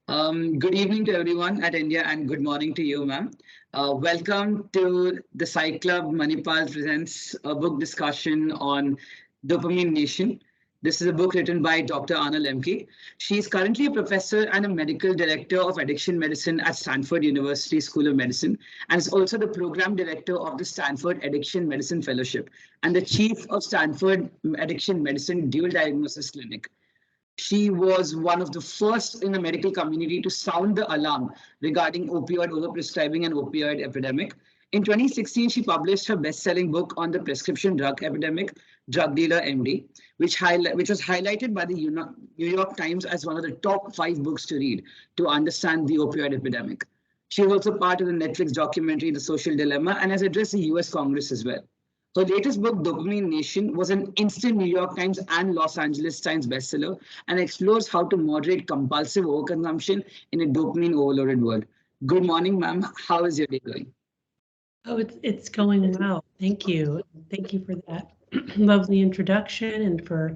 Good evening to everyone at India and good morning to you, ma'am. Welcome to the Psych Club Manipal presents a book discussion on Dopamine Nation. This is a book written by Dr. Anna Lembke. She is currently a professor and a medical director of addiction medicine at Stanford University School of Medicine, and is also the program director of the Stanford Addiction Medicine Fellowship and the chief of Stanford Addiction Medicine Dual Diagnosis Clinic. She was one of the first in the medical community to sound the alarm regarding opioid overprescribing and opioid epidemic. In 2016, she published her best-selling book on the prescription drug epidemic, Drug Dealer MD, which was highlighted by the New York Times as one of the top 5 books to read to understand the opioid epidemic. She was also part of the Netflix documentary, The Social Dilemma, and has addressed the US Congress as well. Her latest book, Dopamine Nation, was an instant New York Times and Los Angeles Times bestseller and explores how to moderate compulsive overconsumption in a dopamine overloaded world. Good morning, ma'am. How is your day going? Oh, it's going well. Thank you. Thank you for that lovely introduction and for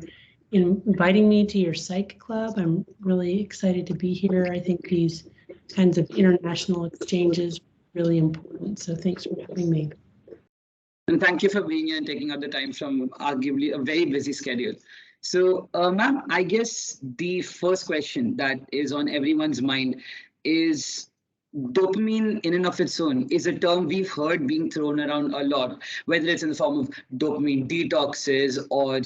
inviting me to your psych club. I'm really excited to be here. I think these kinds of international exchanges are really important. So thanks for having me. And thank you for being here and taking out the time from arguably a very busy schedule. So, ma'am, I guess the first question that is on everyone's mind is dopamine in and of its own is a term we've heard being thrown around a lot, whether it's in the form of dopamine detoxes or,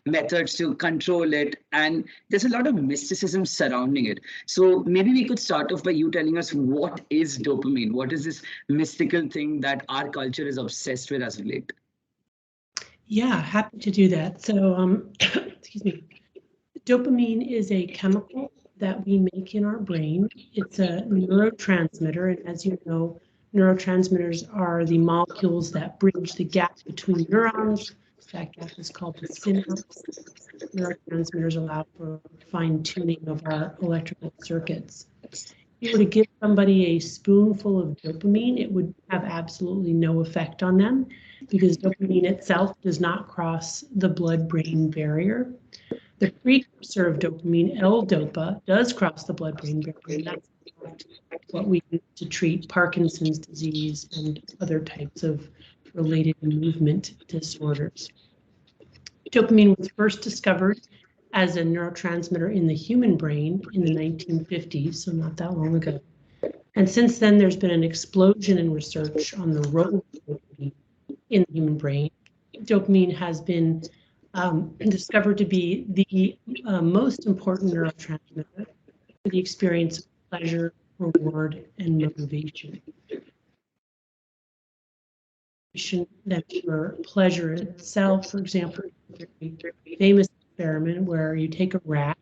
methods to control it. And there's a lot of mysticism surrounding it. So maybe we could start off by you telling us what is dopamine? What is this mystical thing that our culture is obsessed with as of late? Yeah, happy to do that. So, excuse me. Dopamine is a chemical that we make in our brain. It's a neurotransmitter, and as you know, neurotransmitters are the molecules that bridge the gap between neurons. That gap is called the synapse. Neurotransmitters allow for fine-tuning of our electrical circuits. If you were to give somebody a spoonful of dopamine, it would have absolutely no effect on them because dopamine itself does not cross the blood-brain barrier. The precursor of dopamine, L-DOPA, does cross the blood-brain barrier. That's what we use to treat Parkinson's disease and other types of related movement disorders. Dopamine was first discovered as a neurotransmitter in the human brain in the 1950s, so not that long ago. And since then, there's been an explosion in research on the role of dopamine in the human brain. Dopamine has been discovered to be the most important neurotransmitter for the experience of pleasure, reward, and motivation. That for pleasure itself, for example, a very famous experiment where you take a rat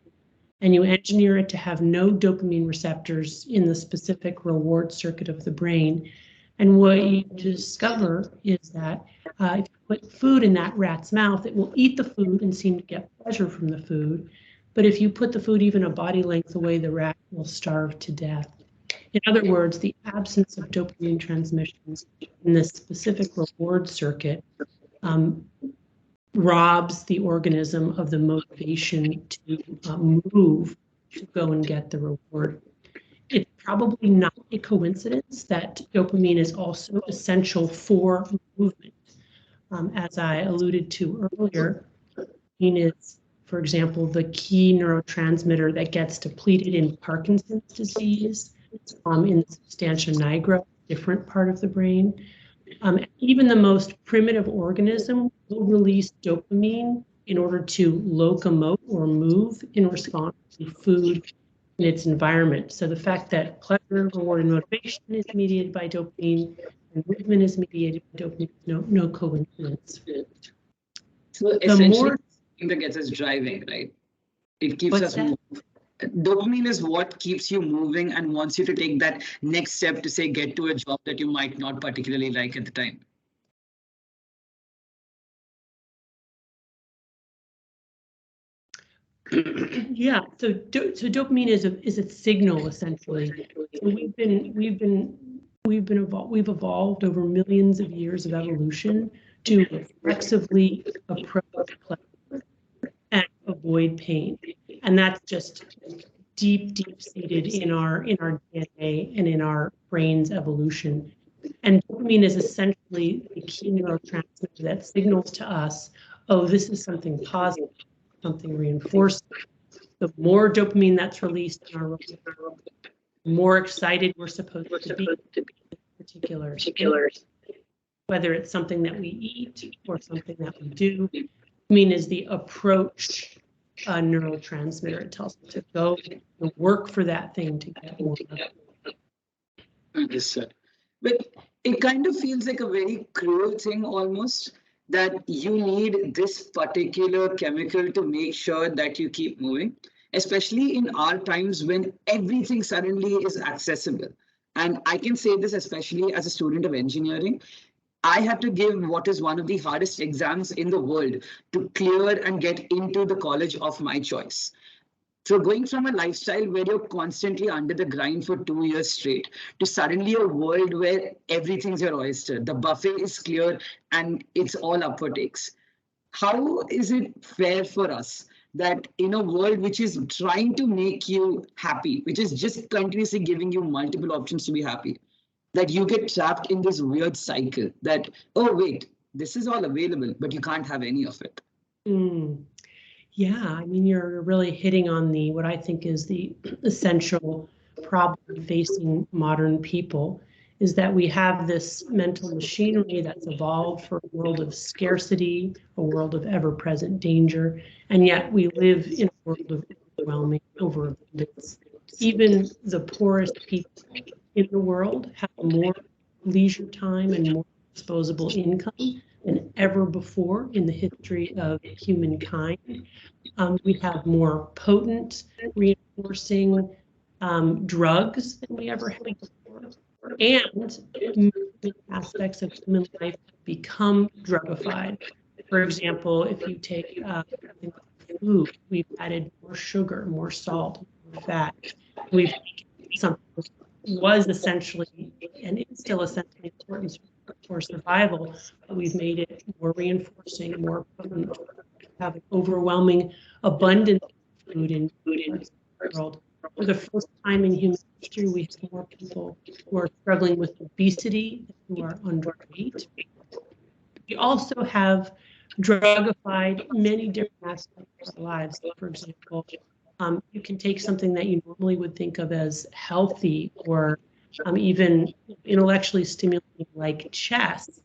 and you engineer it to have no dopamine receptors in the specific reward circuit of the brain. And what you discover is that if you put food in that rat's mouth, it will eat the food and seem to get pleasure from the food. But if you put the food even a body length away, the rat will starve to death. In other words, the absence of dopamine transmissions in this specific reward circuit robs the organism of the motivation to move, to go and get the reward. It's probably not a coincidence that dopamine is also essential for movement. As I alluded to earlier, dopamine is, for example, the key neurotransmitter that gets depleted in Parkinson's disease, in the substantia nigra, different part of the brain. Even the most primitive organism will release dopamine in order to locomote or move in response to food in its environment. So the fact that pleasure, reward, and motivation is mediated by dopamine and movement is mediated by dopamine is no coincidence. So essentially, that gets us driving, right? It keeps us moving. Dopamine is what keeps you moving and wants you to take that next step to say get to a job that you might not particularly like at the time. Yeah, so dopamine is a signal essentially. So we've evolved over millions of years of evolution to reflexively approach pleasure and avoid pain, and that's just deep-seated in our DNA and in our brain's evolution. And dopamine is essentially the key neurotransmitter that signals to us, oh, this is something positive, something reinforcing. The more dopamine that's released in our brain, the more excited we're supposed to be particular, whether it's something that we eat or something that we do. Dopamine is the approach neurotransmitter. It tells us to go and work for that thing to get more of it. Understood. But it kind of feels like a very cruel thing almost, that you need this particular chemical to make sure that you keep moving, especially in our times when everything suddenly is accessible. And I can say this especially as a student of engineering. I had to give what is one of the hardest exams in the world to clear and get into the college of my choice. So going from a lifestyle where you're constantly under the grind for 2 years straight to suddenly a world where everything's your oyster, the buffet is clear and it's all up for takes. How is it fair for us that in a world which is trying to make you happy, which is just continuously giving you multiple options to be happy, that you get trapped in this weird cycle that, oh, wait, this is all available, but you can't have any of it? Yeah, I mean, you're really hitting on what I think is the essential problem facing modern people, is that we have this mental machinery that's evolved for a world of scarcity, a world of ever-present danger, and yet we live in a world of overwhelming overabundance. Even the poorest people in the world have more leisure time and more disposable income than ever before in the history of humankind. We have more potent reinforcing drugs than we ever had before. And many aspects of human life become drugified. For example, if you take food, we've added more sugar, more salt, more fat. We've taken something that was essentially, and is still essentially important for survival, but we've made it more reinforcing, more potent, have an overwhelming abundance of food in parts of the world. For the first time in human history, we have more people who are struggling with obesity, who are underweight. We also have drugified many different aspects of our lives. For example, you can take something that you normally would think of as healthy or even intellectually stimulating like chess.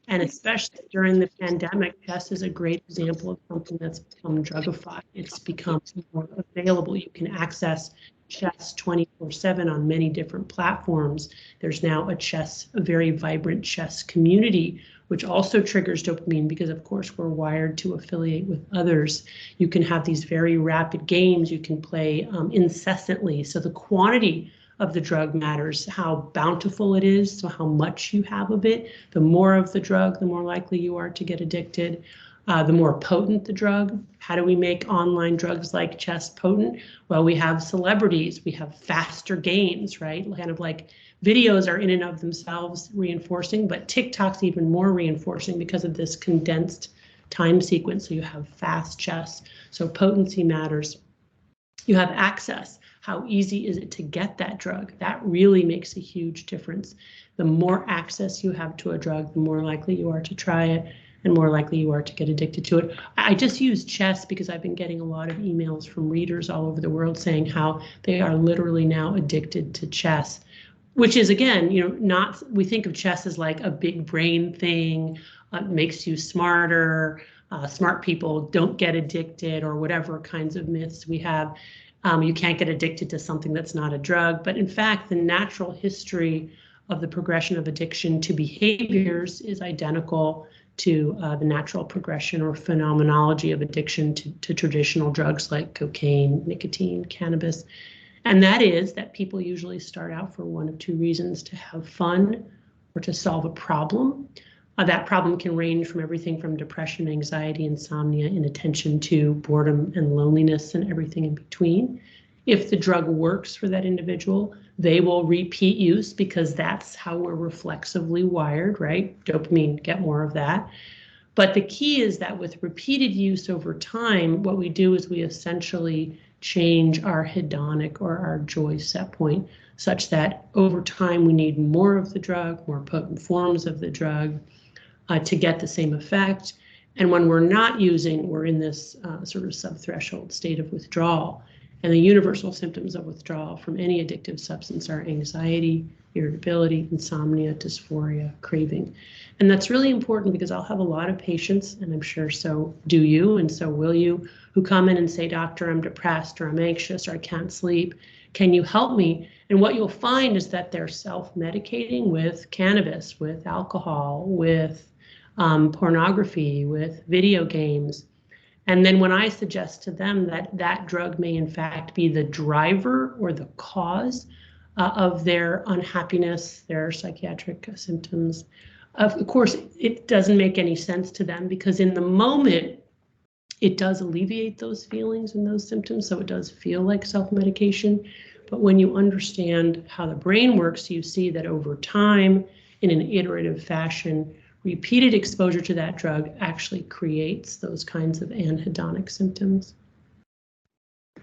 And especially during the pandemic, chess is a great example of something that's become drugified. It's become more available. You can access chess 24/7 on many different platforms. There's now a very vibrant chess community, which also triggers dopamine because, of course, we're wired to affiliate with others. You can have these very rapid games. You can play incessantly. So the quantity of the drug matters, how bountiful it is, so how much you have of it. The more of the drug, the more likely you are to get addicted. The more potent the drug. How do we make online drugs like chess potent? Well, we have celebrities, we have faster games, right? Kind of like videos are in and of themselves reinforcing, but TikTok's even more reinforcing because of this condensed time sequence. So you have fast chess, so potency matters. You have access. How easy is it to get that drug? That really makes a huge difference. The more access you have to a drug, the more likely you are to try it and more likely you are to get addicted to it. I just use chess because I've been getting a lot of emails from readers all over the world saying how they are literally now addicted to chess, which is, again, we think of chess as like a big brain thing, makes you smarter, smart people don't get addicted, or whatever kinds of myths we have. You can't get addicted to something that's not a drug. But in fact, the natural history of the progression of addiction to behaviors is identical to the natural progression or phenomenology of addiction to traditional drugs like cocaine, nicotine, cannabis. And that is that people usually start out for one of two reasons: to have fun or to solve a problem. That problem can range from everything from depression, anxiety, insomnia, inattention, to boredom and loneliness and everything in between. If the drug works for that individual, they will repeat use because that's how we're reflexively wired, right? Dopamine, get more of that. But the key is that with repeated use over time, what we do is we essentially change our hedonic or our joy set point, such that over time we need more of the drug, more potent forms of the drug to get the same effect. And when we're not using, we're in this sort of subthreshold state of withdrawal. And the universal symptoms of withdrawal from any addictive substance are anxiety, irritability, insomnia, dysphoria, craving. And that's really important because I'll have a lot of patients, and I'm sure so do you, and so will you, who come in and say, doctor, I'm depressed, or I'm anxious, or I can't sleep. Can you help me? And what you'll find is that they're self-medicating with cannabis, with alcohol, with pornography, with video games. And then when I suggest to them that that drug may in fact be the driver or the cause of their unhappiness, their psychiatric symptoms, of course, it doesn't make any sense to them because in the moment, it does alleviate those feelings and those symptoms, so it does feel like self-medication. But when you understand how the brain works, you see that over time, in an iterative fashion, repeated exposure to that drug actually creates those kinds of anhedonic symptoms.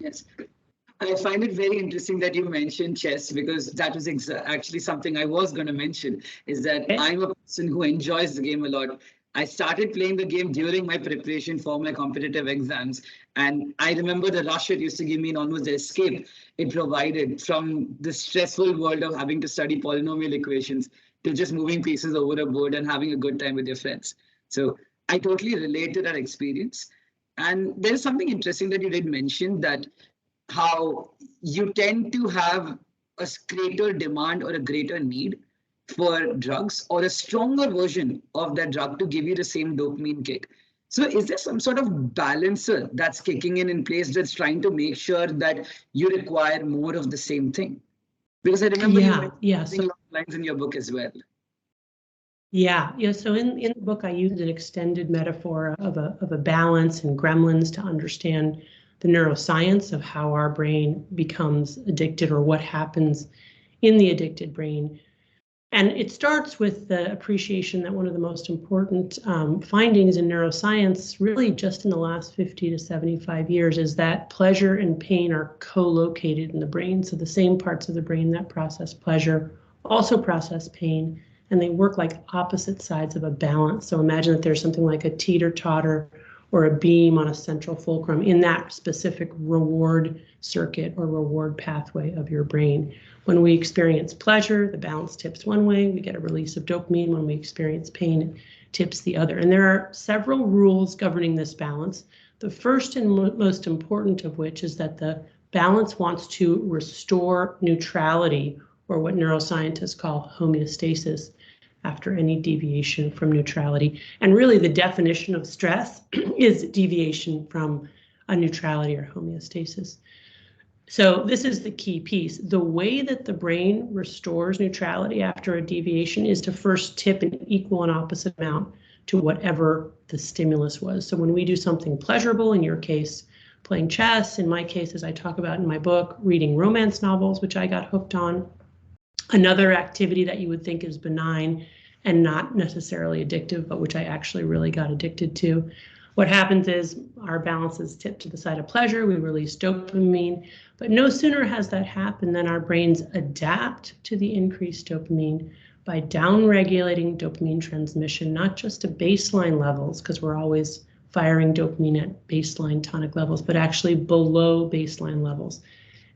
Yes. I find it very interesting that you mentioned chess because that was actually something I was going to mention, is that I'm a person who enjoys the game a lot. I started playing the game during my preparation for my competitive exams. And I remember the rush it used to give me and almost the escape it provided from the stressful world of having to study polynomial equations to just moving pieces over a board and having a good time with your friends. So I totally relate to that experience. And there's something interesting that you did mention, that how you tend to have a greater demand or a greater need for drugs or a stronger version of that drug to give you the same dopamine kick. So is there some sort of balancer that's kicking in place that's trying to make sure that you require more of the same thing? Because I remember you mentioning along lines in your book as well. Yeah. So in the book, I used an extended metaphor of a balance and gremlins to understand the neuroscience of how our brain becomes addicted or what happens in the addicted brain. And it starts with the appreciation that one of the most important findings in neuroscience, really just in the last 50 to 75 years, is that pleasure and pain are co-located in the brain. So the same parts of the brain that process pleasure also process pain, and they work like opposite sides of a balance. So imagine that there's something like a teeter-totter or a beam on a central fulcrum in that specific reward circuit or reward pathway of your brain. When we experience pleasure, the balance tips one way, we get a release of dopamine. When we experience pain, it tips the other. And there are several rules governing this balance. The first and most important of which is that the balance wants to restore neutrality, or what neuroscientists call homeostasis, after any deviation from neutrality. And really the definition of stress is deviation from a neutrality or homeostasis. So this is the key piece. The way that the brain restores neutrality after a deviation is to first tip an equal and opposite amount to whatever the stimulus was. So when we do something pleasurable, in your case, playing chess, in my case, as I talk about in my book, reading romance novels, which I got hooked on, another activity that you would think is benign and not necessarily addictive, but which I actually really got addicted to. What happens is our balance is tipped to the side of pleasure, we release dopamine, but no sooner has that happened than our brains adapt to the increased dopamine by downregulating dopamine transmission, not just to baseline levels, because we're always firing dopamine at baseline tonic levels, but actually below baseline levels.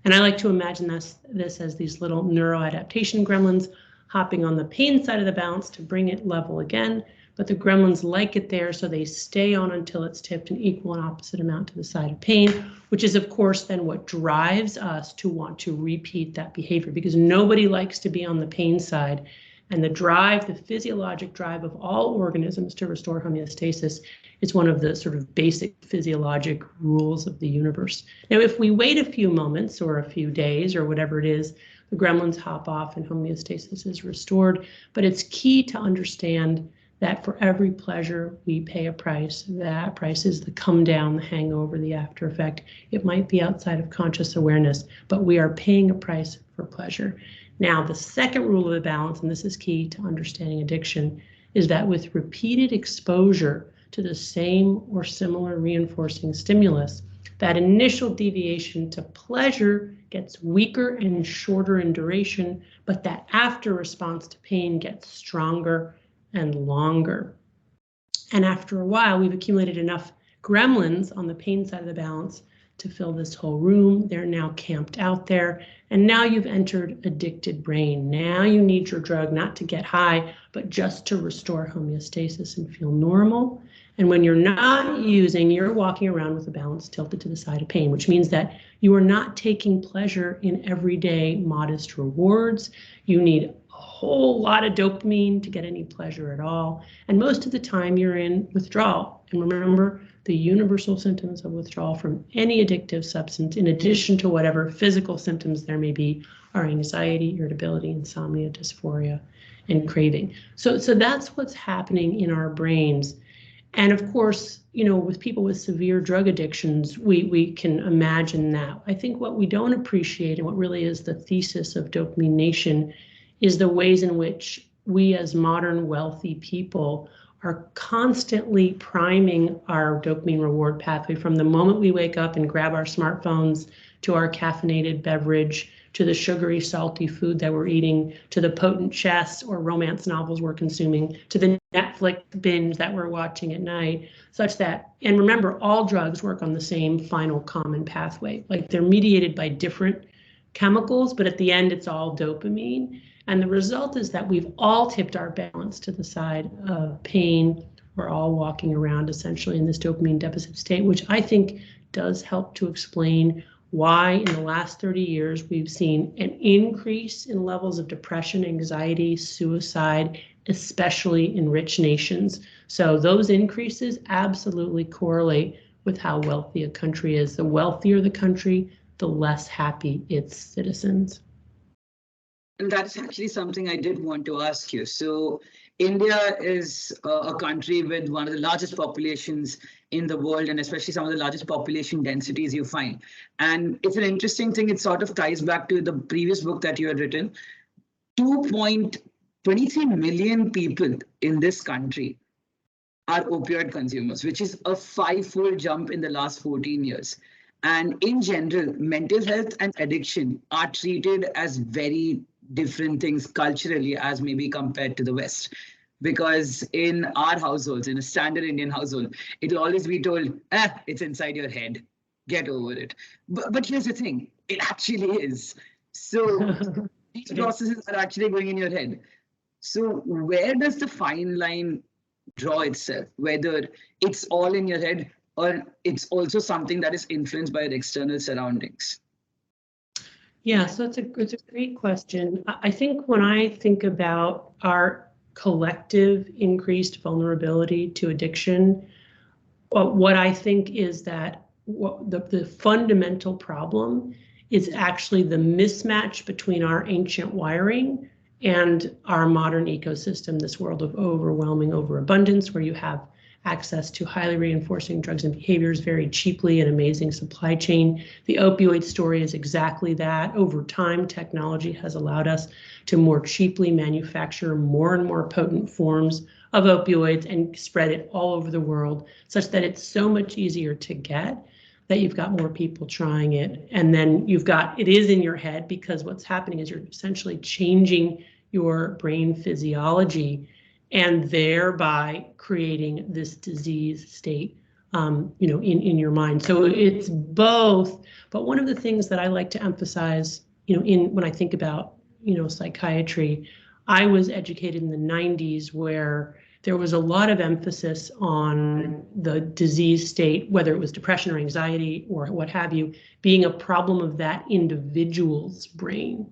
And I like to imagine this as these little neuroadaptation gremlins hopping on the pain side of the balance to bring it level again, but the gremlins like it there, so they stay on until it's tipped an equal and opposite amount to the side of pain, which is of course then what drives us to want to repeat that behavior, because nobody likes to be on the pain side. And the drive, the physiologic drive of all organisms to restore homeostasis is one of the sort of basic physiologic rules of the universe. Now, if we wait a few moments or a few days or whatever it is, the gremlins hop off and homeostasis is restored. But it's key to understand that for every pleasure, we pay a price. That price is the come down, the hangover, the after effect. It might be outside of conscious awareness, but we are paying a price for pleasure. Now, the second rule of the balance, and this is key to understanding addiction, is that with repeated exposure to the same or similar reinforcing stimulus, that initial deviation to pleasure gets weaker and shorter in duration, but that after response to pain gets stronger and longer. And after a while, we've accumulated enough gremlins on the pain side of the balance to fill this whole room. They're now camped out there. And now you've entered addicted brain. Now you need your drug not to get high, but just to restore homeostasis and feel normal. And when you're not using, you're walking around with the balance tilted to the side of pain, which means that you are not taking pleasure in everyday modest rewards. You need a whole lot of dopamine to get any pleasure at all. And most of the time you're in withdrawal. And remember, the universal symptoms of withdrawal from any addictive substance, in addition to whatever physical symptoms there may be, are anxiety, irritability, insomnia, dysphoria, and craving. So that's what's happening in our brains. And of course, you know, with people with severe drug addictions, we can imagine that. I think what we don't appreciate, and what really is the thesis of Dopamine Nation, is the ways in which we as modern wealthy people are constantly priming our dopamine reward pathway from the moment we wake up and grab our smartphones, to our caffeinated beverage, to the sugary, salty food that we're eating, to the potent chess or romance novels we're consuming, to the Netflix binge that we're watching at night, such that, and remember, all drugs work on the same final common pathway. Like, they're mediated by different chemicals, but at the end, it's all dopamine. And the result is that we've all tipped our balance to the side of pain. We're all walking around essentially in this dopamine deficit state, which I think does help to explain why in the last 30 years we've seen an increase in levels of depression, anxiety, suicide, especially in rich nations. So those increases absolutely correlate with how wealthy a country is. The wealthier the country, the less happy its citizens. And that's actually something I did want to ask you. So India is a country with one of the largest populations in the world, and especially some of the largest population densities you find. And it's an interesting thing. It sort of ties back to the previous book that you had written. 2.23 million people in this country are opioid consumers, which is a five-fold jump in the last 14 years. And in general, mental health and addiction are treated as very different things culturally as maybe compared to the West. Because in our households, in a standard Indian household, it'll always be told, it's inside your head, get over it. But here's the thing, it actually is. So these processes are actually going in your head. So where does the fine line draw itself, whether it's all in your head or it's also something that is influenced by your external surroundings? Yeah, so it's a great question. I think when I think about our collective increased vulnerability to addiction, what I think is that the fundamental problem is actually the mismatch between our ancient wiring and our modern ecosystem, this world of overwhelming overabundance, where you have access to highly reinforcing drugs and behaviors very cheaply, an amazing supply chain. The opioid story is exactly that. Over time, technology has allowed us to more cheaply manufacture more and more potent forms of opioids and spread it all over the world, such that it's so much easier to get that you've got more people trying it. And then it is in your head, because what's happening is you're essentially changing your brain physiology and thereby creating this disease state, in your mind. So it's both. But one of the things that I like to emphasize, when I think about, psychiatry, I was educated in the 90s where there was a lot of emphasis on the disease state, whether it was depression or anxiety or what have you, being a problem of that individual's brain.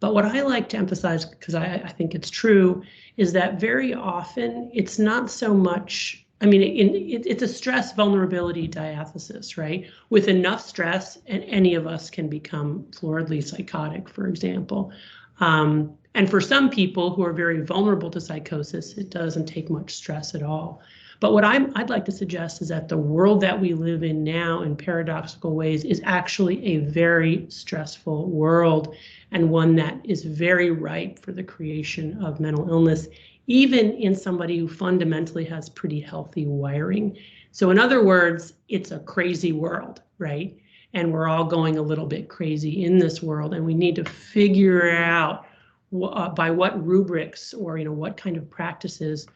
But what I like to emphasize, because I think it's true, is that very often it's not so much, it's a stress vulnerability diathesis, right? With enough stress, and any of us can become floridly psychotic, for example. And for some people who are very vulnerable to psychosis, it doesn't take much stress at all. But what I'd like to suggest is that the world that we live in now, in paradoxical ways, is actually a very stressful world, and one that is very ripe for the creation of mental illness, even in somebody who fundamentally has pretty healthy wiring. So in other words, it's a crazy world, right? And we're all going a little bit crazy in this world, and we need to figure out by what rubrics or what kind of practices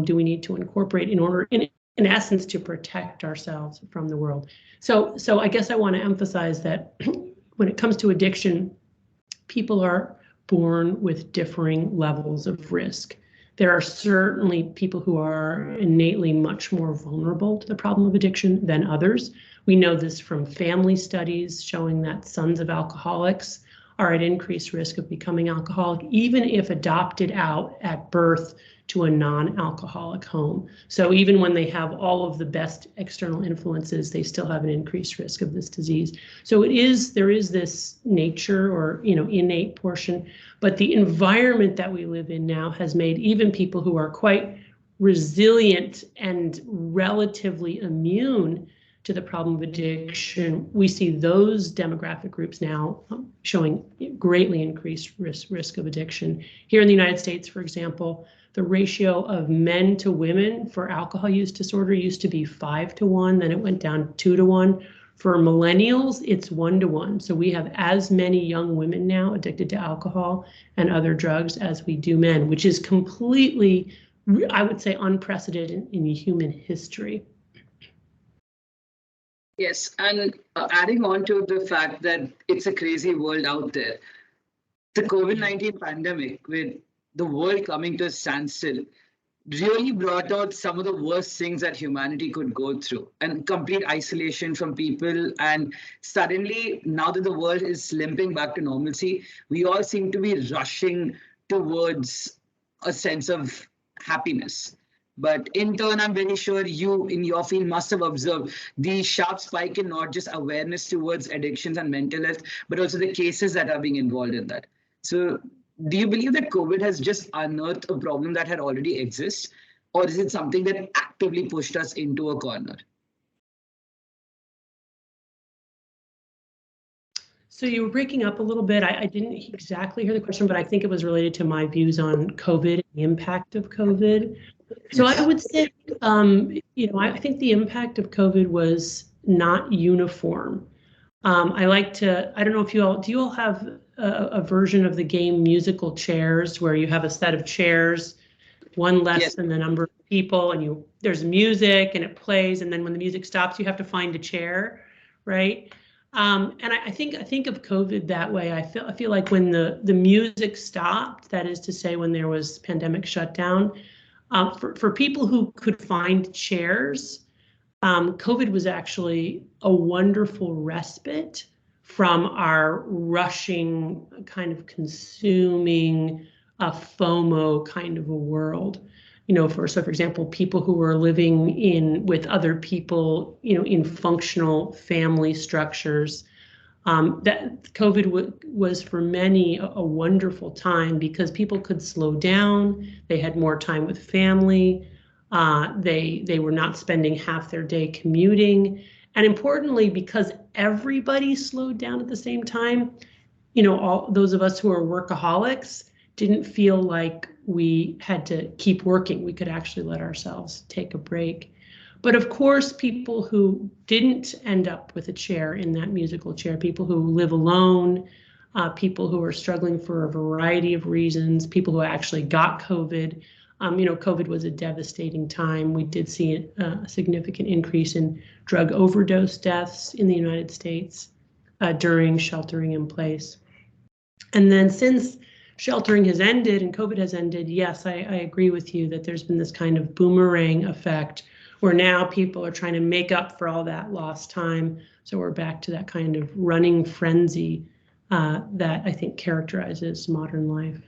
do we need to incorporate in order, in essence, to protect ourselves from the world. So I guess I want to emphasize that when it comes to addiction, people are born with differing levels of risk. There are certainly people who are innately much more vulnerable to the problem of addiction than others. We know this from family studies showing that sons of alcoholics are at increased risk of becoming alcoholic, even if adopted out at birth to a non-alcoholic home. So even when they have all of the best external influences, they still have an increased risk of this disease. So there is this nature or innate portion, but the environment that we live in now has made even people who are quite resilient and relatively immune to the problem of addiction, we see those demographic groups now showing greatly increased risk of addiction. Here in the United States, for example, the ratio of men to women for alcohol use disorder used to be 5 to 1, then it went down 2 to 1. For millennials, it's 1 to 1. So we have as many young women now addicted to alcohol and other drugs as we do men, which is completely, I would say, unprecedented in human history. Yes, and adding on to the fact that it's a crazy world out there, the COVID-19 pandemic, with the world coming to a standstill, really brought out some of the worst things that humanity could go through, and complete isolation from people. And suddenly, now that the world is limping back to normalcy, we all seem to be rushing towards a sense of happiness. But in turn, I'm very sure you in your field must have observed the sharp spike in not just awareness towards addictions and mental health, but also the cases that are being involved in that. So do you believe that COVID has just unearthed a problem that had already exists, or is it something that actively pushed us into a corner? So you were breaking up a little bit. I didn't exactly hear the question, but I think it was related to my views on COVID and the impact of COVID. So I would say, I think the impact of COVID was not uniform. I don't know if do you all have a version of the game musical chairs where you have a set of chairs, one less than the number of people, and there's music and it plays, and then when the music stops, you have to find a chair, right? And I think of COVID that way. I feel like when the music stopped, that is to say, when there was pandemic shutdown, for people who could find chairs, COVID was actually a wonderful respite from our rushing, kind of consuming, FOMO kind of a world. For example, people who were living with other people, in functional family structures, that COVID was for many a wonderful time because people could slow down, they had more time with family, they were not spending half their day commuting, and importantly, because everybody slowed down at the same time, all those of us who are workaholics didn't feel like we had to keep working. We could actually let ourselves take a break. But of course, people who didn't end up with a chair in that musical chair, people who live alone, people who are struggling for a variety of reasons, people who actually got COVID. COVID was a devastating time. We did see a significant increase in drug overdose deaths in the United States during sheltering in place. And then since sheltering has ended and COVID has ended, yes, I agree with you that there's been this kind of boomerang effect where now people are trying to make up for all that lost time. So we're back to that kind of running frenzy that I think characterizes modern life.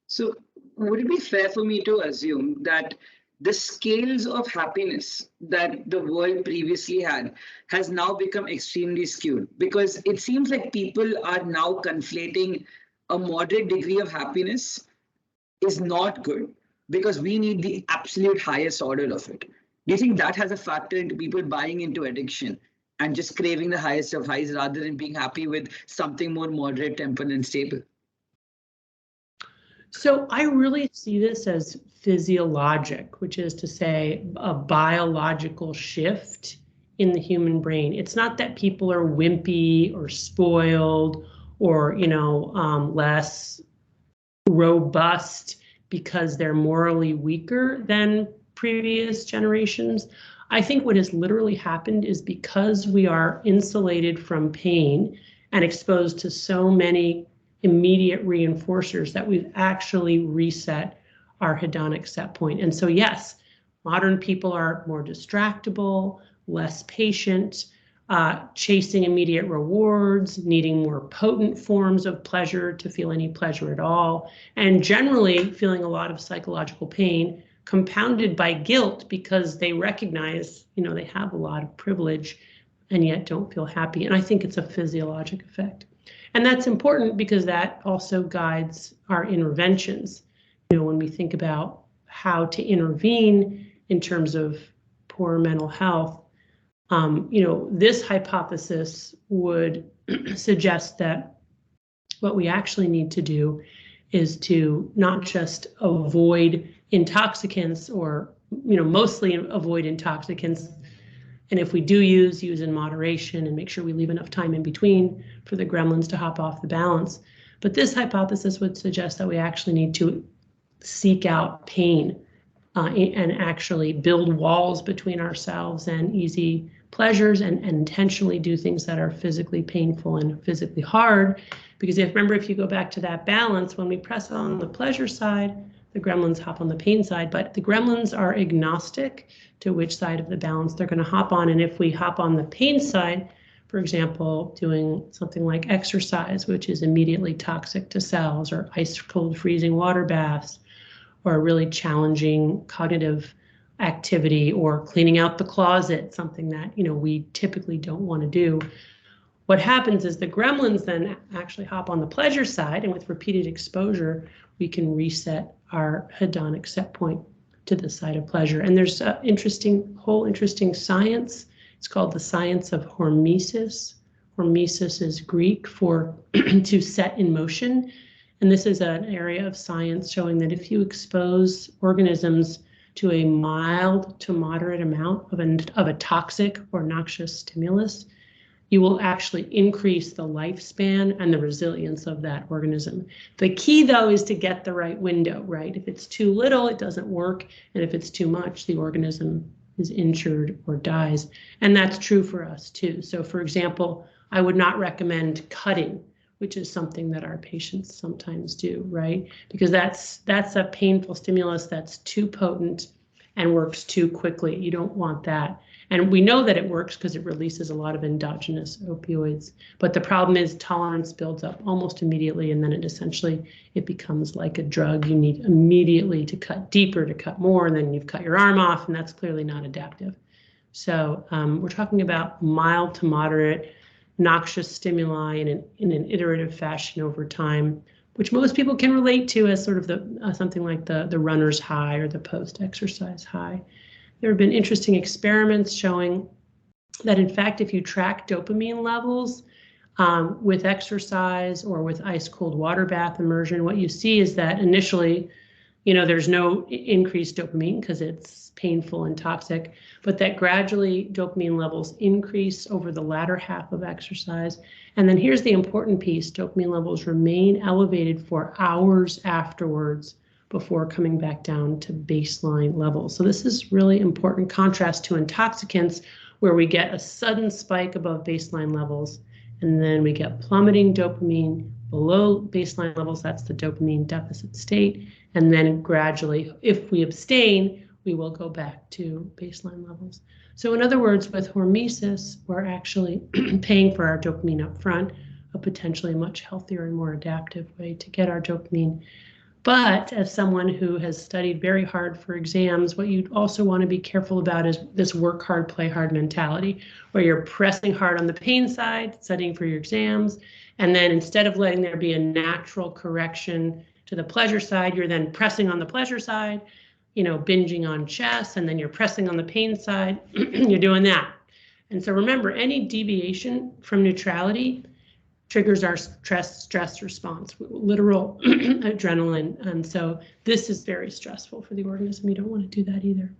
So would it be fair for me to assume that the scales of happiness that the world previously had has now become extremely skewed? Because it seems like people are now conflating a moderate degree of happiness is not good because we need the absolute highest order of it. Do you think that has a factor into people buying into addiction and just craving the highest of highs rather than being happy with something more moderate, tempered, and stable? So I really see this as physiologic, which is to say a biological shift in the human brain. It's not that people are wimpy or spoiled or, less robust because they're morally weaker than previous generations. I think what has literally happened is because we are insulated from pain and exposed to so many immediate reinforcers that we've actually reset our hedonic set point. And so, yes, modern people are more distractible, less patient, chasing immediate rewards, needing more potent forms of pleasure to feel any pleasure at all, and generally feeling a lot of psychological pain compounded by guilt because they recognize, they have a lot of privilege and yet don't feel happy. And I think it's a physiologic effect. And that's important because that also guides our interventions. When we think about how to intervene in terms of poor mental health, this hypothesis would suggest that what we actually need to do is to not just avoid intoxicants or, mostly avoid intoxicants. And if we do use in moderation and make sure we leave enough time in between for the gremlins to hop off the balance. But this hypothesis would suggest that we actually need to seek out pain and actually build walls between ourselves and easy pleasures and intentionally do things that are physically painful and physically hard. Because if you go back to that balance, when we press on the pleasure side, the gremlins hop on the pain side, but the gremlins are agnostic to which side of the balance they're going to hop on. And if we hop on the pain side, for example, doing something like exercise, which is immediately toxic to cells, or ice cold freezing water baths, or a really challenging cognitive activity, or cleaning out the closet, something that we typically don't want to do. What happens is the gremlins then actually hop on the pleasure side, and with repeated exposure, we can reset our hedonic set point to the side of pleasure. And there's a whole interesting science. It's called the science of hormesis. Hormesis is Greek for to set in motion. And this is an area of science showing that if you expose organisms to a mild to moderate amount of a toxic or noxious stimulus, you will actually increase the lifespan and the resilience of that organism. The key, though, is to get the right window, right? If it's too little, it doesn't work. And if it's too much, the organism is injured or dies. And that's true for us, too. So, for example, I would not recommend cutting, which is something that our patients sometimes do, right? Because that's a painful stimulus that's too potent and works too quickly. You don't want that. And we know that it works because it releases a lot of endogenous opioids. But the problem is tolerance builds up almost immediately, and then it becomes like a drug. You need immediately to cut deeper, to cut more, and then you've cut your arm off, and that's clearly not adaptive. So we're talking about mild to moderate noxious stimuli in an iterative fashion over time, which most people can relate to as sort of something like the runner's high or the post-exercise high. There have been interesting experiments showing that, in fact, if you track dopamine levels with exercise or with ice cold water bath immersion, what you see is that initially, there's no increased dopamine because it's painful and toxic, but that gradually dopamine levels increase over the latter half of exercise. And then here's the important piece: dopamine levels remain elevated for hours afterwards before coming back down to baseline levels. So this is really important contrast to intoxicants, where we get a sudden spike above baseline levels, and then we get plummeting dopamine below baseline levels. That's the dopamine deficit state. And then gradually, if we abstain, we will go back to baseline levels. So in other words, with hormesis, we're actually paying for our dopamine up front, a potentially much healthier and more adaptive way to get our dopamine. But as someone who has studied very hard for exams, what you also want to be careful about is this work hard, play hard mentality, where you're pressing hard on the pain side, studying for your exams, and then instead of letting there be a natural correction to the pleasure side, you're then pressing on the pleasure side, binging on chess, and then you're pressing on the pain side, you're doing that. And so remember, any deviation from neutrality triggers our stress response, literal adrenaline. And so this is very stressful for the organism. You don't want to do that either.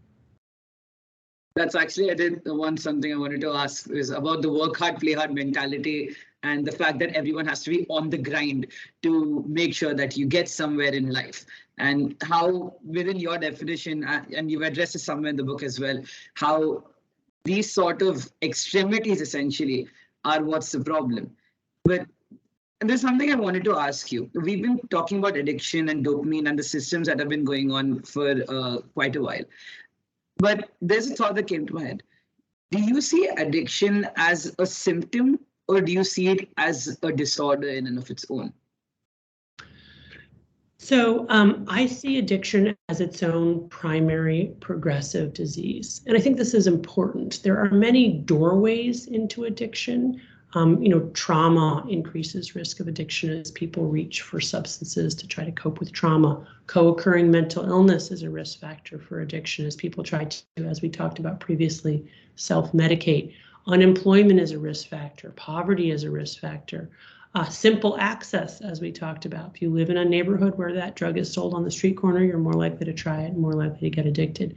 That's actually, I did something I wanted to ask is about the work hard, play hard mentality and the fact that everyone has to be on the grind to make sure that you get somewhere in life. And how within your definition, and you've addressed it somewhere in the book as well, how these sort of extremities essentially are what's the problem. But and there's something I wanted to ask you. We've been talking about addiction and dopamine and the systems that have been going on for quite a while. But there's a thought that came to my head. Do you see addiction as a symptom or do you see it as a disorder in and of its own? So I see addiction as its own primary progressive disease. And I think this is important. There are many doorways into addiction. Trauma increases risk of addiction as people reach for substances to try to cope with trauma. Co-occurring mental illness is a risk factor for addiction as people try to, as we talked about previously, self-medicate. Unemployment is a risk factor. Poverty is a risk factor. Simple access, as we talked about. If you live in a neighborhood where that drug is sold on the street corner, you're more likely to try it, more likely to get addicted.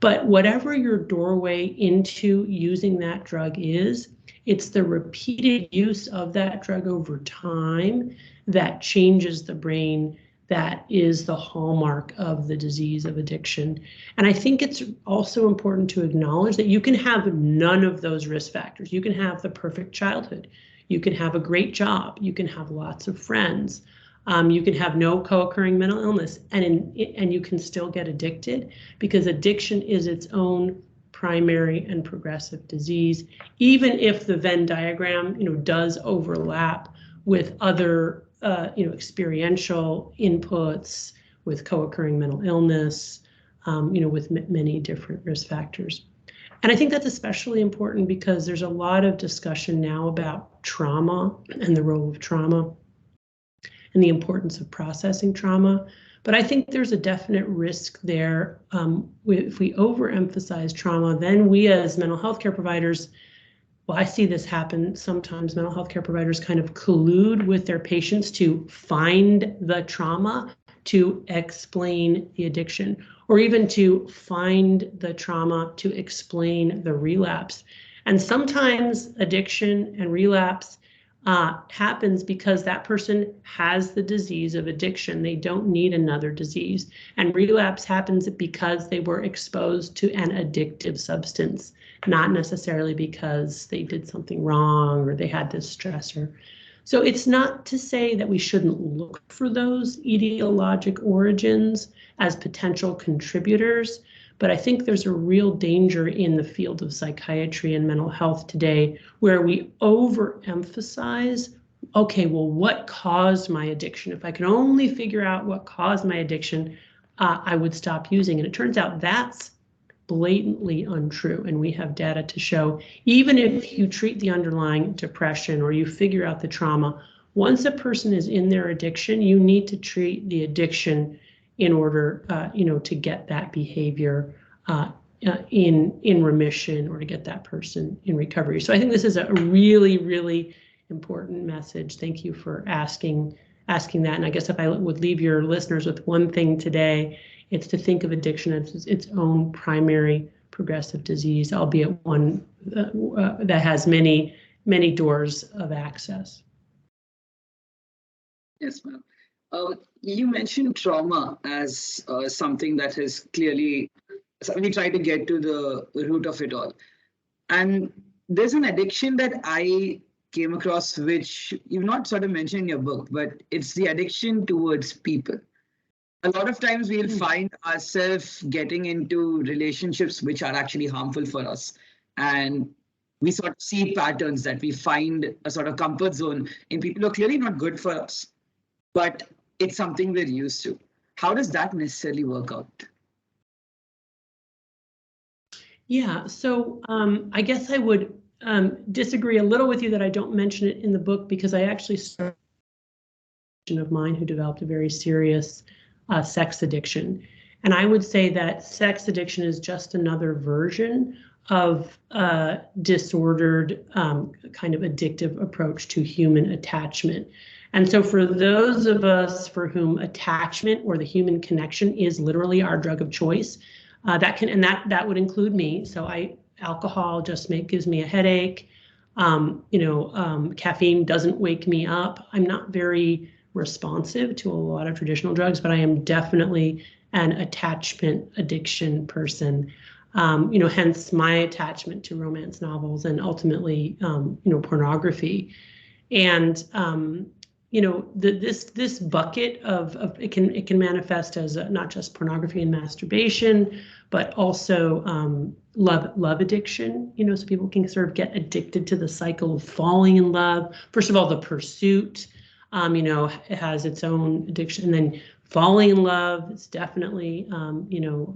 But whatever your doorway into using that drug is, it's the repeated use of that drug over time that changes the brain. That is the hallmark of the disease of addiction. And I think it's also important to acknowledge that you can have none of those risk factors. You can have the perfect childhood. You can have a great job. You can have lots of friends. You can have no co-occurring mental illness, and you can still get addicted, because addiction is its own primary and progressive disease, even if the Venn diagram, does overlap with other, experiential inputs, with co-occurring mental illness, with many different risk factors. And I think that's especially important because there's a lot of discussion now about trauma and the role of trauma and the importance of processing trauma. But I think there's a definite risk there. If we overemphasize trauma, then we as mental health care providers, well, I see this happen sometimes. Mental health care providers kind of collude with their patients to find the trauma to explain the addiction, or even to find the trauma to explain the relapse. And sometimes addiction and relapse happens because that person has the disease of addiction. They don't need another disease. And relapse happens because they were exposed to an addictive substance, not necessarily because they did something wrong or they had this stressor. So it's not to say that we shouldn't look for those etiologic origins as potential contributors, but I think there's a real danger in the field of psychiatry and mental health today where we overemphasize, okay, well, what caused my addiction? If I could only figure out what caused my addiction, I would stop using. And it turns out that's blatantly untrue. And we have data to show, even if you treat the underlying depression or you figure out the trauma, once a person is in their addiction, you need to treat the addiction in order, to get that behavior in remission or to get that person in recovery. So I think this is a really, really important message. Thank you for asking that. And I guess if I would leave your listeners with one thing today, it's to think of addiction as its own primary progressive disease, albeit one that has many, many doors of access. Yes, ma'am. You mentioned trauma as something that is clearly, we try to get to the root of it all. And there's an addiction that I came across, which you've not sort of mentioned in your book, but it's the addiction towards people. A lot of times we'll find ourselves getting into relationships which are actually harmful for us. And we sort of see patterns that we find a sort of comfort zone in people who are clearly not good for us, but it's something we're used to. How does that necessarily work out? Yeah, so I guess I would disagree a little with you that I don't mention it in the book, because I actually started a of mine who developed a very serious sex addiction. And I would say that sex addiction is just another version of disordered kind of addictive approach to human attachment. And so for those of us for whom attachment or the human connection is literally our drug of choice, that would include me. So alcohol just gives me a headache. Caffeine doesn't wake me up. I'm not very responsive to a lot of traditional drugs, but I am definitely an attachment addiction person. Hence my attachment to romance novels and ultimately, pornography. And this bucket of it can manifest as not just pornography and masturbation, but also love addiction. So people can sort of get addicted to the cycle of falling in love. First of all, the pursuit, it has its own addiction, and then falling in love is definitely,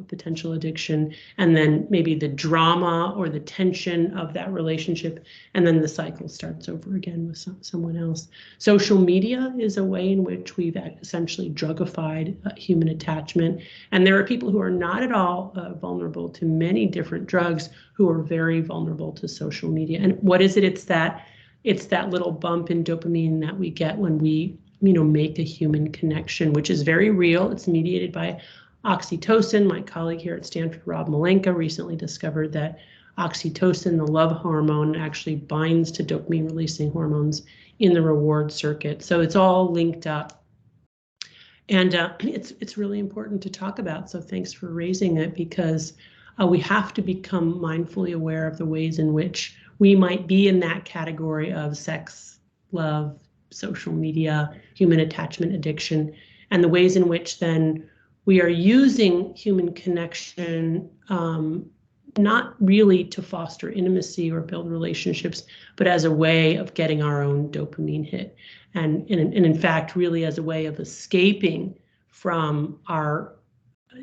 potential addiction, and then maybe the drama or the tension of that relationship, and then the cycle starts over again with someone else. Social media is a way in which we've essentially drugified human attachment, and there are people who are not at all vulnerable to many different drugs who are very vulnerable to social media. And what is it? It's that little bump in dopamine that we get when we make a human connection, which is very real. It's mediated by oxytocin. My colleague here at Stanford, Rob Malenka, recently discovered that oxytocin, the love hormone, actually binds to dopamine releasing hormones in the reward circuit. So it's all linked up. And it's really important to talk about. So thanks for raising it, because we have to become mindfully aware of the ways in which we might be in that category of sex, love, social media, human attachment addiction, and the ways in which then we are using human connection not really to foster intimacy or build relationships, but as a way of getting our own dopamine hit, and in fact really as a way of escaping from our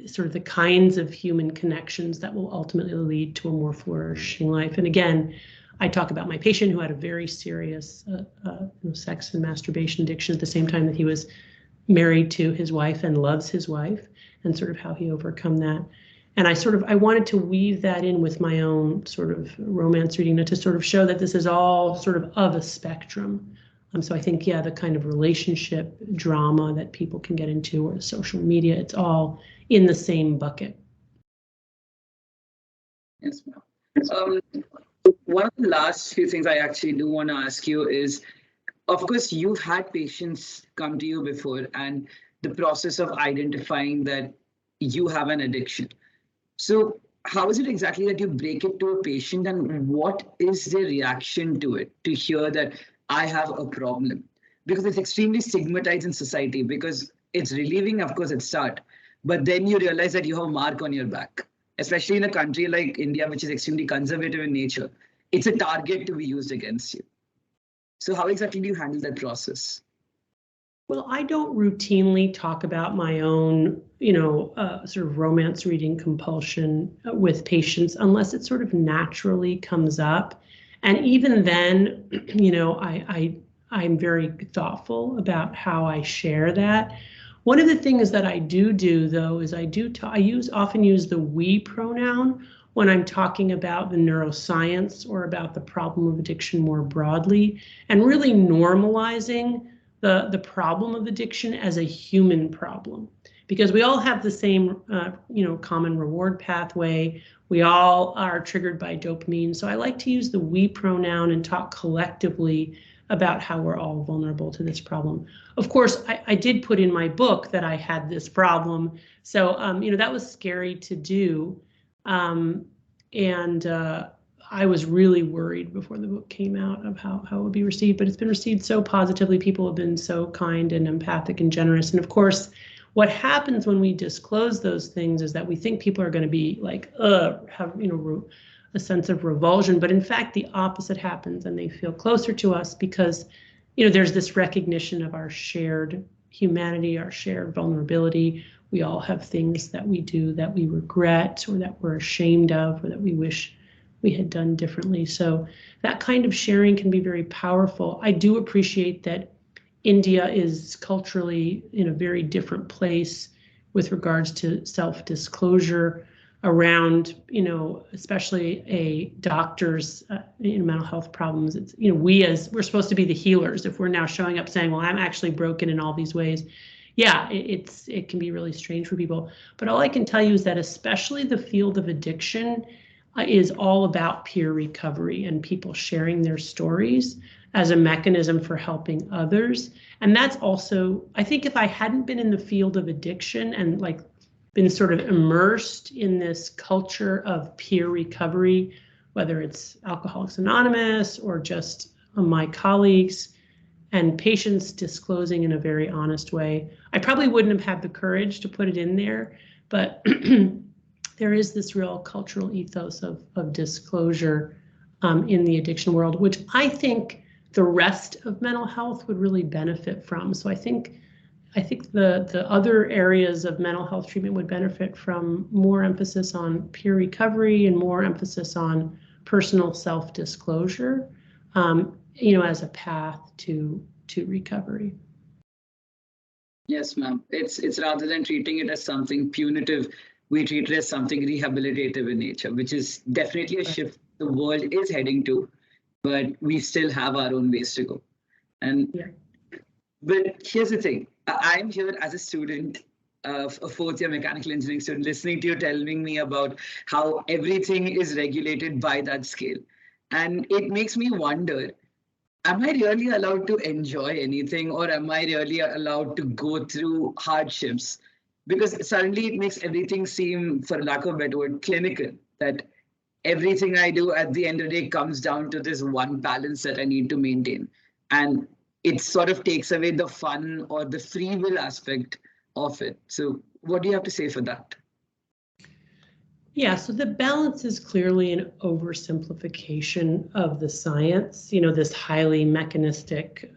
sort of the kinds of human connections that will ultimately lead to a more flourishing life. And again, I talk about my patient who had a very serious sex and masturbation addiction at the same time that he was married to his wife and loves his wife, and sort of how he overcome that. And I wanted to weave that in with my own sort of romance reading to sort of show that this is all sort of a spectrum. So I think, the kind of relationship drama that people can get into, or social media, it's all in the same bucket. Yes, ma'am. One of the last few things I actually do want to ask you is, of course, you've had patients come to you before, and the process of identifying that you have an addiction. So how is it exactly that you break it to a patient, and what is their reaction to it, to hear that I have a problem? Because it's extremely stigmatized in society, because it's relieving, of course, at start, but then you realize that you have a mark on your back. Especially in a country like India, which is extremely conservative in nature, it's a target to be used against you. So how exactly do you handle that process? Well, I don't routinely talk about my own, sort of romance reading compulsion with patients unless it sort of naturally comes up. And even then, I'm very thoughtful about how I share that. One of the things that I do though is I often use the we pronoun when I'm talking about the neuroscience or about the problem of addiction more broadly, and really normalizing the problem of addiction as a human problem, because we all have the same common reward pathway. We all are triggered by dopamine. So I like to use the we pronoun and talk collectively about how we're all vulnerable to this problem. Of course, I did put in my book that I had this problem. So, that was scary to do. I was really worried before the book came out of how it would be received, but it's been received so positively. People have been so kind and empathic and generous. And of course, what happens when we disclose those things is that we think people are going to be like, have, a sense of revulsion, but in fact, the opposite happens, and they feel closer to us because, there's this recognition of our shared humanity, our shared vulnerability. We all have things that we do that we regret, or that we're ashamed of, or that we wish we had done differently. So that kind of sharing can be very powerful. I do appreciate that India is culturally in a very different place with regards to self-disclosure around, especially a doctor's mental health problems. It's, we're supposed to be the healers. If we're now showing up saying, well, I'm actually broken in all these ways, yeah, it can be really strange for people. But all I can tell you is that especially the field of addiction is all about peer recovery and people sharing their stories as a mechanism for helping others. And that's also, I think if I hadn't been in the field of addiction and like been sort of immersed in this culture of peer recovery, whether it's Alcoholics Anonymous or just my colleagues and patients disclosing in a very honest way, I probably wouldn't have had the courage to put it in there, but there is this real cultural ethos of disclosure in the addiction world, which I think the rest of mental health would really benefit from. So I think the other areas of mental health treatment would benefit from more emphasis on peer recovery and more emphasis on personal self-disclosure, as a path to recovery. Yes, ma'am. It's rather than treating it as something punitive, we treat it as something rehabilitative in nature, which is definitely a shift the world is heading to, but we still have our own ways to go. And yeah. But here's the thing. I'm here as a student, a fourth-year mechanical engineering student, listening to you telling me about how everything is regulated by that scale. And it makes me wonder, am I really allowed to enjoy anything, or am I really allowed to go through hardships? Because suddenly it makes everything seem, for lack of a better word, clinical, that everything I do at the end of the day comes down to this one balance that I need to maintain. And it sort of takes away the fun or the free will aspect of it. So what do you have to say for that? Yeah, so the balance is clearly an oversimplification of the science, this highly mechanistic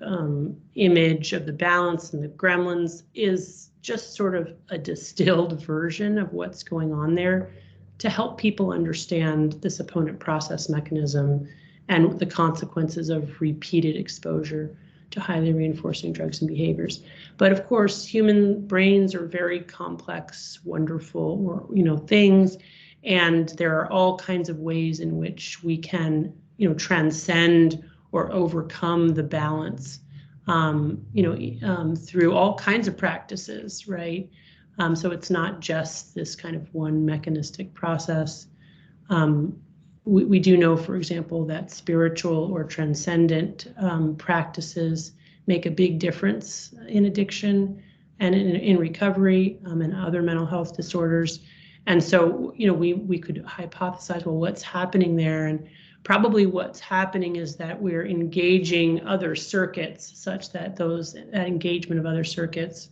image of the balance and the gremlins is just sort of a distilled version of what's going on there to help people understand this opponent process mechanism and the consequences of repeated exposure to highly reinforcing drugs and behaviors. But of course, human brains are very complex, wonderful, things. And there are all kinds of ways in which we can, transcend or overcome the balance, through all kinds of practices, right? So it's not just this kind of one mechanistic process. We do know, for example, that spiritual or transcendent practices make a big difference in addiction and in recovery and other mental health disorders. And so, we could hypothesize, well, what's happening there? And probably what's happening is that we're engaging other circuits such that that engagement of other circuits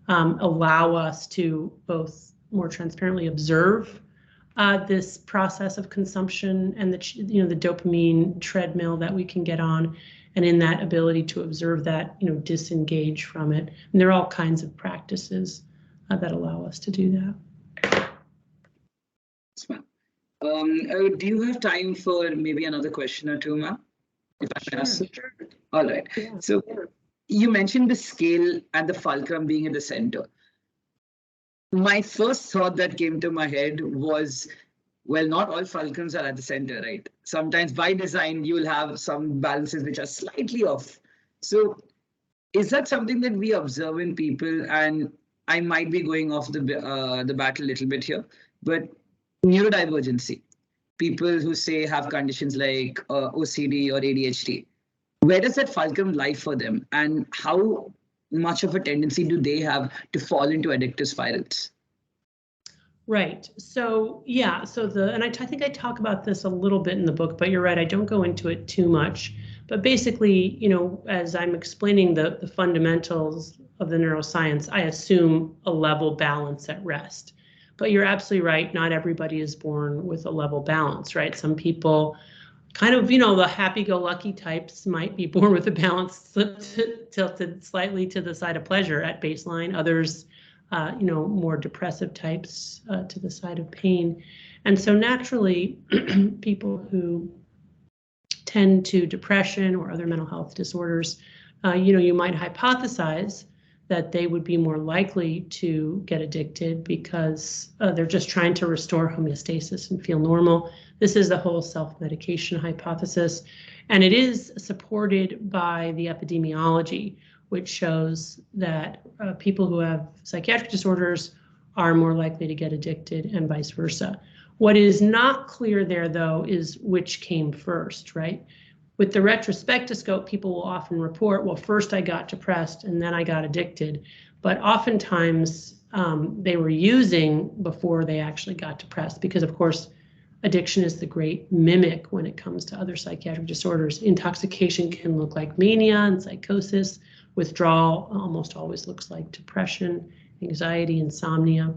allow us to both more transparently observe this process of consumption and the dopamine treadmill that we can get on, and in that ability to observe that, disengage from it. And there are all kinds of practices that allow us to do that. Yes, ma'am. Do you have time for maybe another question or two, ma'am? If I can ask. Sure. All right. Yeah. So you mentioned the scale and the fulcrum being at the center. My first thought that came to my head was, well, not all fulcrums are at the center, right? Sometimes by design, you will have some balances which are slightly off. So is that something that we observe in people? And I might be going off the bat a little bit here, but neurodivergency, people who say have conditions like OCD or ADHD, where does that fulcrum lie for them? And how much of a tendency do they have to fall into addictive spirals? Right. So yeah. So and I think I talk about this a little bit in the book, but you're right. I don't go into it too much. But basically, as I'm explaining the fundamentals of the neuroscience, I assume a level balance at rest. But you're absolutely right. Not everybody is born with a level balance, right? Some people kind of, the happy-go-lucky types might be born with a balance tilted slightly to the side of pleasure at baseline. Others, more depressive types to the side of pain. And so naturally, people who tend to depression or other mental health disorders, you might hypothesize that they would be more likely to get addicted because they're just trying to restore homeostasis and feel normal. This is the whole self-medication hypothesis, and it is supported by the epidemiology, which shows that people who have psychiatric disorders are more likely to get addicted and vice versa. What is not clear there, though, is which came first, right? With the retrospectoscope, people will often report, well, first I got depressed and then I got addicted. But oftentimes they were using before they actually got depressed, because of course, addiction is the great mimic when it comes to other psychiatric disorders. Intoxication can look like mania and psychosis. Withdrawal almost always looks like depression, anxiety, insomnia.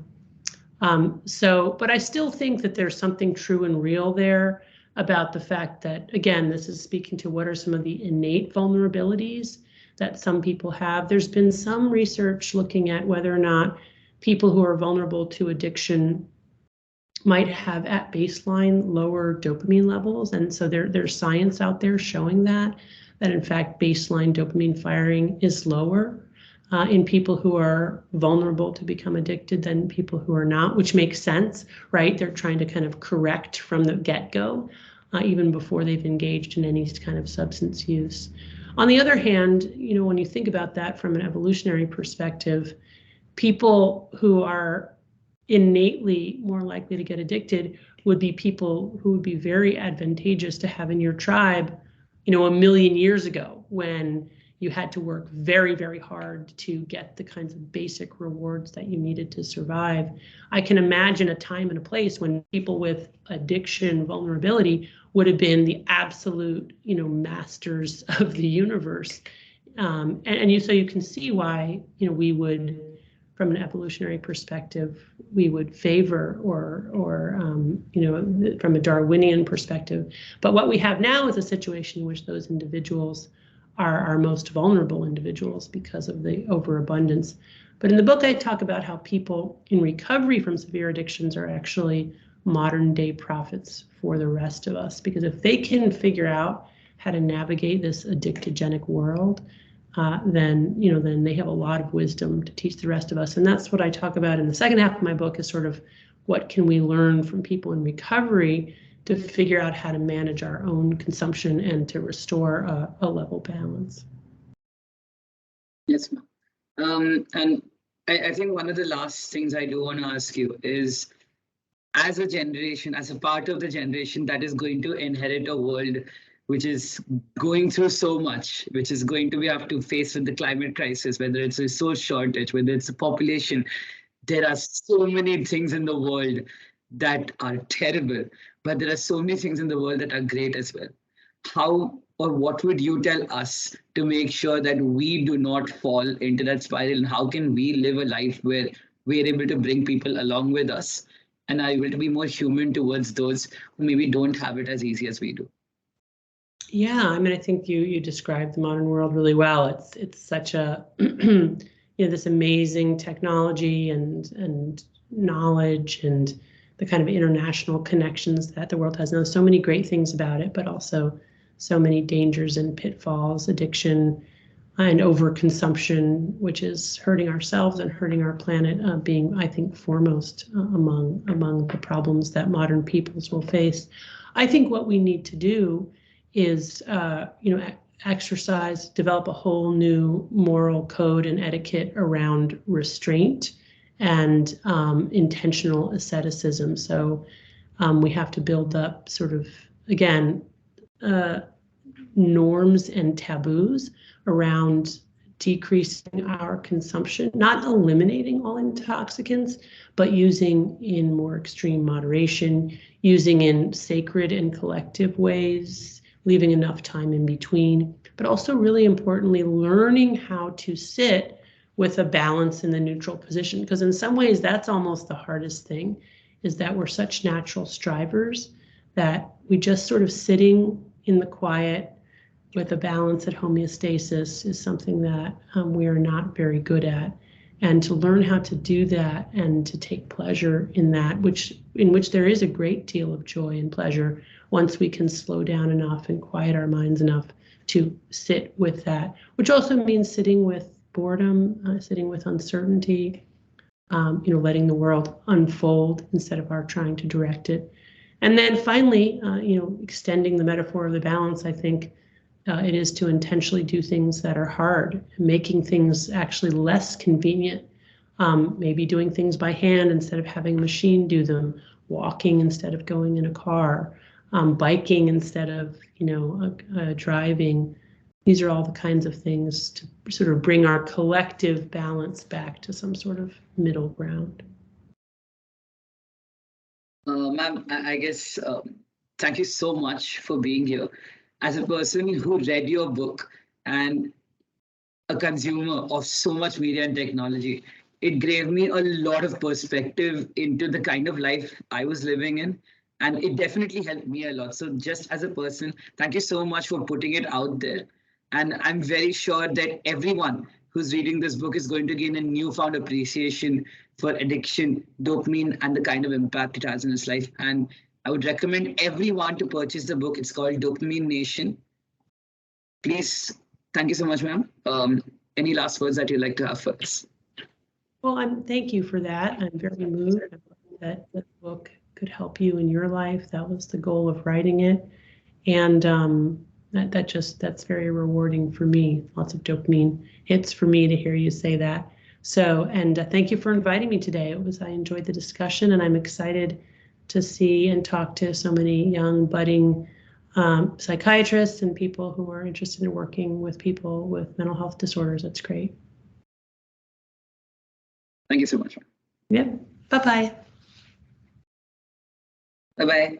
But I still think that there's something true and real there about the fact that, again, this is speaking to what are some of the innate vulnerabilities that some people have. There's been some research looking at whether or not people who are vulnerable to addiction might have at baseline lower dopamine levels. And so there's science out there showing that in fact baseline dopamine firing is lower in people who are vulnerable to become addicted than people who are not, which makes sense, right? They're trying to kind of correct from the get-go, even before they've engaged in any kind of substance use. On the other hand, you know, when you think about that from an evolutionary perspective, people who are innately more likely to get addicted would be people who would be very advantageous to have in your tribe, you know, 1,000,000 years ago, when you had to work very, very hard to get the kinds of basic rewards that you needed to survive. I can imagine a time and a place when people with addiction vulnerability would have been the absolute, you know, masters of the universe. So you can see why, you know, we would, from an evolutionary perspective, we would favor you know, from a Darwinian perspective. But what we have now is a situation in which those individuals are our most vulnerable individuals because of the overabundance. But in the book, I talk about how people in recovery from severe addictions are actually modern day prophets for the rest of us, because if they can figure out how to navigate this addictogenic world, then they have a lot of wisdom to teach the rest of us. And that's what I talk about in the second half of my book, is sort of what can we learn from people in recovery to figure out how to manage our own consumption and to restore a level balance. Yes, ma'am. And I think one of the last things I do want to ask you is, as a generation, as a part of the generation that is going to inherit a world which is going through so much, which is going to have to face with the climate crisis, whether it's a resource shortage, whether it's a population, there are so many things in the world that are terrible, but there are so many things in the world that are great as well. How or what would you tell us to make sure that we do not fall into that spiral, and how can we live a life where we're able to bring people along with us and are able to be more human towards those who maybe don't have it as easy as we do? Yeah, I mean, I think you described the modern world really well. It's such a you know, this amazing technology and knowledge and the kind of international connections that the world has. Now, so many great things about it, but also so many dangers and pitfalls, addiction and overconsumption, which is hurting ourselves and hurting our planet, being, I think, foremost among the problems that modern peoples will face. I think what we need to do is, you know, exercise, develop a whole new moral code and etiquette around restraint and intentional asceticism. So we have to build up sort of, again, norms and taboos around decreasing our consumption, not eliminating all intoxicants, but using in more extreme moderation, using in sacred and collective ways, leaving enough time in between, but also really importantly, learning how to sit with a balance in the neutral position. Because in some ways, that's almost the hardest thing, is that we're such natural strivers that we just sort of sitting in the quiet with a balance at homeostasis is something that we are not very good at. And to learn how to do that and to take pleasure in that, in which there is a great deal of joy and pleasure, once we can slow down enough and quiet our minds enough to sit with that, which also means sitting with boredom, sitting with uncertainty, letting the world unfold instead of our trying to direct it. And then finally, extending the metaphor of the balance, I think it is to intentionally do things that are hard, making things actually less convenient. Maybe doing things by hand instead of having a machine do them, walking instead of going in a car, biking instead of, driving. These are all the kinds of things to sort of bring our collective balance back to some sort of middle ground. Ma'am, I guess thank you so much for being here. As a person who read your book and a consumer of so much media and technology, it gave me a lot of perspective into the kind of life I was living in. And it definitely helped me a lot. So just as a person, thank you so much for putting it out there. And I'm very sure that everyone who's reading this book is going to gain a newfound appreciation for addiction, dopamine, and the kind of impact it has in his life. And I would recommend everyone to purchase the book. It's called Dopamine Nation. Please, thank you so much, ma'am. Any last words that you'd like to have for us? Well, thank you for that. I'm very moved that the book could help you in your life. That was the goal of writing it. And that's very rewarding for me. Lots of dopamine hits for me to hear you say that. So, and thank you for inviting me today. I enjoyed the discussion, and I'm excited to see and talk to so many young budding psychiatrists and people who are interested in working with people with mental health disorders. That's great. Thank you so much. Yep. Bye-bye. Bye-bye.